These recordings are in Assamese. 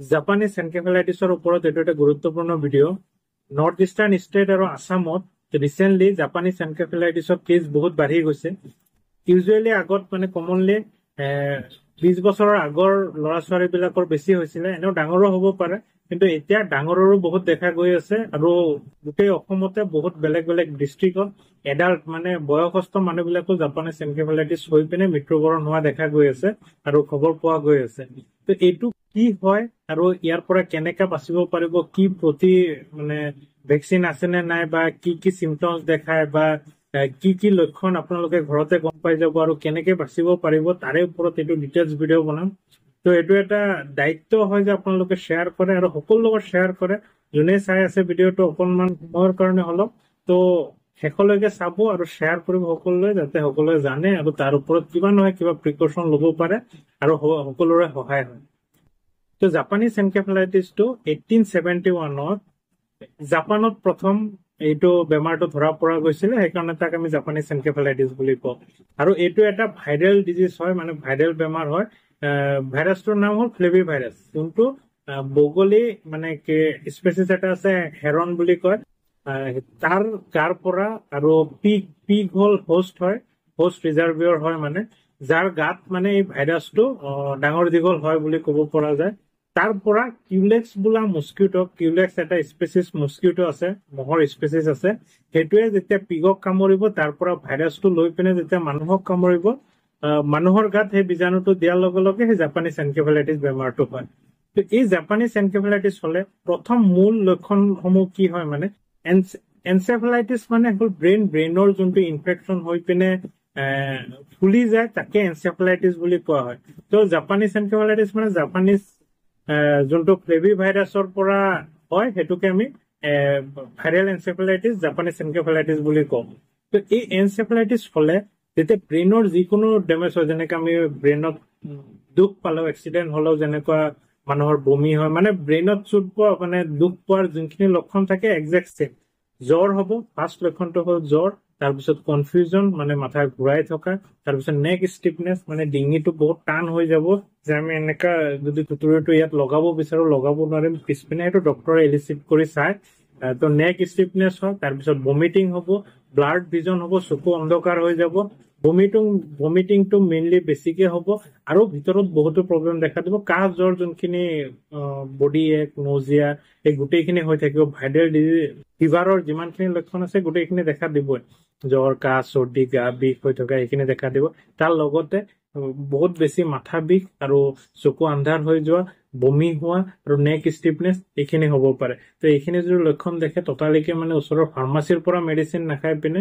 জাপানীজ এনকেফেলাইটিছৰ ওপৰত এইটো এটা গুৰুত্বপূৰ্ণ ভিডিঅ'। নৰ্থ ইষ্টাৰ্ণ ষ্টেট আৰু আছামত ৰিচেণ্টলি জাপানীজ এনকেফেলাইটিছৰ কেছ বহুত বাঢ়ি গৈছে। ইউজুৱেলি আগত মানে কমনলি 20 বছৰৰ আগৰ ল'ৰা ছোৱালী বিলাকৰ বেছি হৈছিলে, এনেও ডাঙৰো হ'ব পাৰে, কিন্তু এতিয়া ডাঙৰৰো বহুত দেখা গৈ আছে। আৰু গোটেই অসমতে বহুত বেলেগ বেলেগ ডিষ্ট্ৰিক্টত এডাল্ট মানে বয়সস্থ মানুহবিলাকো জাপানীজ এনকেফেলাইটিছ হৈ পিনে মৃত্যুবৰণ হোৱা দেখা গৈ আছে আৰু খবৰ পোৱা গৈ আছে। তো এইটো কি হয় আৰু ইয়াৰ পৰা কেনেকে বাচিব পাৰিব, কি প্ৰতি মানে ভেকচিন আছে নে নাই, বা কি কি চিমটমছ দেখায়, বা কি কি লক্ষণ আপোনালোকে ঘৰতে গম পাই যাব আৰু কেনেকে বাচিব পাৰিব, তাৰে ওপৰত এইটো ডিটেইলছ ভিডিঅ' বনাম। তো এইটো এটা দায়িত্ব হয় যে আপোনালোকে শ্বেয়াৰ কৰে আৰু সকলো লগত শ্বেয়াৰ কৰে। যোনে চাই আছে ভিডিঅ'টো অকণমান সময়ৰ কাৰণে অলপ তো শেষলৈকে চাব আৰু শ্বেয়াৰ কৰিব সকলোৱে, যাতে সকলোৱে জানে আৰু তাৰ ওপৰত কিবা নহয় কিবা প্ৰিকশ্যন ল'ব পাৰে আৰু সকলোৰে সহায় হয়। তো জাপানীজ এনকেফেলাইটিছটো 1871ত জাপানত প্ৰথম এইটো বেমাৰটো ধৰা পৰা গৈছিলে, সেইকাৰণে তাক আমি জাপানীজ এনকেফেলাইটিছ বুলি কওঁ। আৰু এইটো এটা ভাইৰেল ডিজিজ হয়, মানে ভাইৰেল বেমাৰ হয়। ভাইৰাছটোৰ নাম হ'ল ফ্লেভি ভাইৰাছ, যোনটো বগলী মানে স্পেচিছ এটা আছে হেৰন বুলি কয়, তাৰ গাৰ পৰা। আৰু পিগ হ'ল হোষ্ট হয়, হোষ্ট ৰিজাৰ্ভিয়ৰ হয়, মানে যাৰ গাত মানে এই ভাইৰাছটো ডাঙৰ দীঘল হয় বুলি ক'ব পৰা যায়। তাৰ পৰা কিউলেক্স বোলা মস্কিউটো, কিউলেক্স এটা স্পেচিছ মস্কিউটো আছে, মহৰ স্পেচিছ আছে, সেইটোৱে যেতিয়া পিগক কামুৰিব, তাৰ পৰা ভাইৰাছটো লৈ পিনে যেতিয়া মানুহক কামুৰিব, মানুহৰ গাত সেই বীজাণুটো দিয়াৰ লগে লগে সেই জাপানীজ এনকেফেলাইটিছ বেমাৰটো হয়। তো এই জাপানীজ এনকেফেলাইটিছ হলে প্ৰথম মূল লক্ষণসমূহ কি হয়, মানে এনচেফেলাইটিছ মানে হ'ল ব্ৰেইনৰ যোনটো ইনফেকশ্যন হৈ পিনে ফুলি যায়, তাকে এনচেফেলাইটিছ বুলি কোৱা হয়। তো জাপানীজ এনকেফেলাইটিছ মানে জাপানীজ যোনটো ফ্লেভি ভাইৰাছৰ পৰা হয়, সেইটোকে আমি ভাইৰেল এনচেফেলাইটিছ, জাপানীজ এনকেফেলাইটিছ বুলি কওঁ। তো এই এনচেফেলাইটিছ হলে যেতিয়া ব্ৰেইনৰ যিকোনো ডেমেজ হয়, যেনেকে আমি ব্ৰেইনত দুখ পালেও, এক্সিডেণ্ট হলেও যেনেকুৱা মানুহৰ বমি হয়, মানে ব্ৰেইনত চুট পোৱা মানে দুখ পোৱাৰ যোনখিনি লক্ষণ থাকে একজেক্ট চেম। জ্বৰ হ'ব, ফাৰ্ষ্ট লক্ষণটো হ'ল জ্বৰ, তাৰপিছত কনফিউজন মানে মাথা ঘূৰাই থকা, তাৰপিছত নেক ষ্টিফনেছ মানে ডিঙিটো বহুত টান হৈ যাব, যে আমি এনেকা যদি টুটুৰিটো ইয়াত লগাব বিচাৰো লগাব নোৱাৰিম, পিছপিনে সেইটো ডক্টৰে এলিচিট কৰি চায়। তো নেক ষ্টিফনেছ হয়, তাৰপিছত ভমিটিং হ'ব, ব্লাড ভিজন হ'ব, চকু অন্ধকাৰ হৈ যাব, ভমিটিংটো মেইনলি বেছিকে হ'ব, আৰু ভিতৰত বহুতো প্ৰব্লেম দেখা দিব। কাহ জ্বৰ যোনখিনি বডি এক নজিয়া, এই গোটেইখিনি হৈ থাকিব। ভাইৰেল ফিভাৰৰ যিমানখিনি লক্ষণ আছে গোটেইখিনি দেখা দিবই, জ্বৰ, কাহ, চৰ্দি, গা বিষ হৈ থকা, এইখিনি দেখা দিব। তাৰ লগতে বহুত বেছি মাথা বিষ আৰু চকু আন্ধাৰ হৈ যোৱা, বমি হোৱা আৰু নেক ষ্টিফনেছ, এইখিনি হ'ব পাৰে। তো এইখিনি যদি লক্ষণ দেখে টটালিকে মানে ওচৰৰ ফাৰ্মাচীৰ পৰা মেডিচিন নাখাই পিনে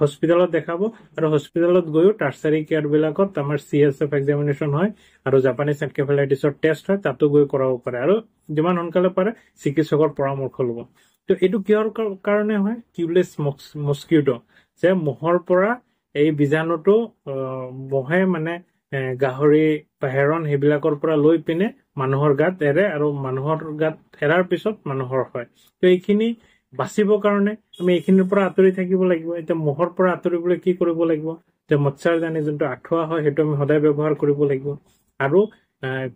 হস্পিটেলত দেখাব, আৰু হস্পিটেলত গৈও টাৰ্চাৰী কেয়াৰ বিলাকত আমাৰ CSF এক্সামিনেশ্যন হয় আৰু জাপানীজ এনকেফেলাইটিছৰ টেষ্ট হয়, তাতো গৈ কৰাব পাৰে, আৰু যিমান সোনকালে পাৰে চিকিৎসকৰ পৰামৰ্শ ল'ব। তো এইটো কিহৰ কাৰণে হয়? কিউলেক্স মস্কিউটো, যে মহৰ পৰা এই বীজাণুটো মহে মানে গাহৰি বা হেৰন সেইবিলাকৰ পৰা লৈ পিনে মানুহৰ গাত এৰে, আৰু মানুহৰ গাত এৰাৰ পিছত মানুহৰ হয়। তো এইখিনি বাচিবৰ কাৰণে আমি এইখিনিৰ পৰা আঁতৰি থাকিব লাগিব। এতিয়া মহৰ পৰা আঁতৰিবলৈ কি কৰিব লাগিব? যে মচ্ছাৰদানী যোনটো আঁঠুৱা হয়, সেইটো আমি সদায় ব্যৱহাৰ কৰিব লাগিব। আৰু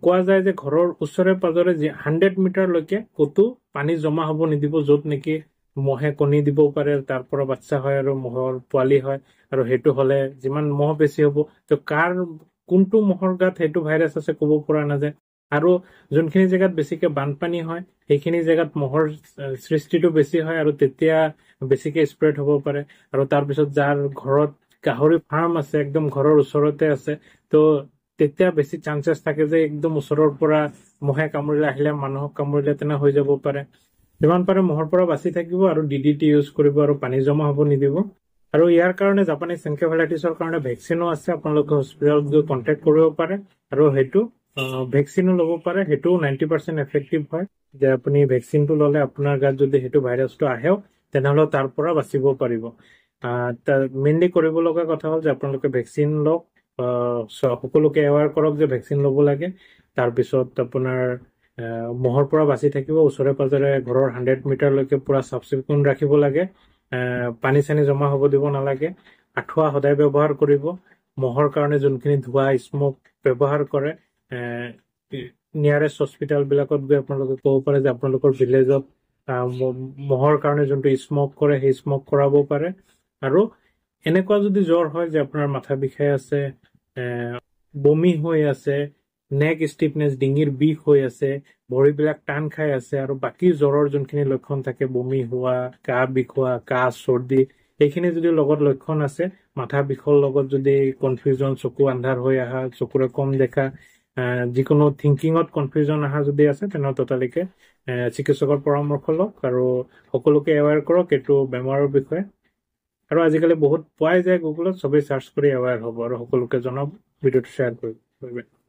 কোৱা যায় যে ঘৰৰ ওচৰে পাজৰে 100 মিটাৰলৈকে ক'তো পানী জমা হ'ব নিদিব, য'ত নেকি মহে কণী দিব পাৰে, তাৰ পৰা বাচ্চা হয় আৰু মহৰ পোৱালি হয়। আৰু সেইটো হলে যিমান মহ বেছি হ'ব, তো কোনটো মহৰ গাত সেইটো ভাইৰাছ আছে ক'ব পৰা নাযায়। আৰু যোনখিনি জেগাত বেছিকে বানপানী হয়, সেইখিনি জেগাত মহৰ সৃষ্টিটো বেছি হয়, আৰু তেতিয়া বেছিকে স্প্ৰেড হ'ব পাৰে। আৰু তাৰপিছত যাৰ ঘৰত গাহৰি ফাৰ্ম আছে, একদম ঘৰৰ ওচৰতে আছে, তো তেতিয়া বেছি চান্সেছ থাকে যে একদম ওচৰৰ পৰা মহে কামুৰিলে, আহিলে মানুহক কামুৰিলে তেনে হৈ যাব পাৰে। যিমান পাৰে মহৰ পৰা বাচি থাকিব, আৰু DDT ইউজ কৰিব, আৰু পানী জমা হ'ব নিদিব। আৰু ইয়াৰ কাৰণে জাপানীজ এনকেফেলাইটিছৰ কাৰণে ভেকচিনো আছে, আপোনালোকে হস্পিটেলত গৈ কণ্টেক্ট কৰিব পাৰে, আৰু সেইটো ভেকচিনো ল'ব পাৰে। সেইটোও 90% এফেক্টিভ হয়, যে আপুনি ভেকচিনটো ল'লে আপোনাৰ গাত যদি সেইটো ভাইৰাছটো আহেও, তেনেহ'লে তাৰ পৰা বাচিব পাৰিব। মেইনলি কৰিব লগা কথা হ'ল যে আপোনালোকে ভেকচিন লওক, সকলোকে এৱাৰ কৰক যে ভেকচিন ল'ব লাগে। তাৰপিছত আপোনাৰ মহৰ পৰা বাচি থাকিব, ওচৰে পাজৰে ঘৰৰ 100 মিটাৰলৈকে পুৰা চাফ চিকুণ ৰাখিব লাগে, পানী চানী জমা হ'ব দিব নালাগে, আঁঠুৱা সদায় ব্যৱহাৰ কৰিব, মহৰ কাৰণে যোনখিনি ধোঁৱা স্মক ব্যৱহাৰ কৰে নিয়াৰেষ্ট হস্পিটেলবিলাকত গৈ আপোনালোকে ক'ব পাৰে যে আপোনালোকৰ ভিলেজত মহৰ কাৰণে যোনটো স্মক কৰে সেই স্মক কৰাব পাৰে আৰু এনেকুৱা যদি জ্বৰ হয় যে আপোনাৰ মাথা বিষাই আছে বমি হৈ আছে নেক ষ্টিফনেছ ডিঙিৰ বিষ হৈ আছে ভৰিবিলাক টান খাই আছে আৰু বাকী জ্বৰৰ যোনখিনি লক্ষণ থাকে বমি হোৱা কাহ বিষোৱা কাহ চৰ্দি এইখিনি যদি লগত লক্ষণ আছে মাথা বিষৰ লগত যদি কনফিউজন চকু আন্ধাৰ হৈ অহা চকুৰে কম দেখা যিকোনো থিংকিঙত কনফিউজন অহা যদি আছে তেনেহ'লে ততালিকে চিকিৎসকৰ পৰামৰ্শ লওক আৰু সকলোকে এৱেৰ কৰক এইটো বেমাৰৰ বিষয়ে আৰু আজিকালি বহুত পোৱাই যায় গুগলত চবেই চাৰ্চ কৰি এৱেৰ হ'ব আৰু সকলোকে জনাব ভিডিঅ'টো শ্বেয়াৰ কৰিব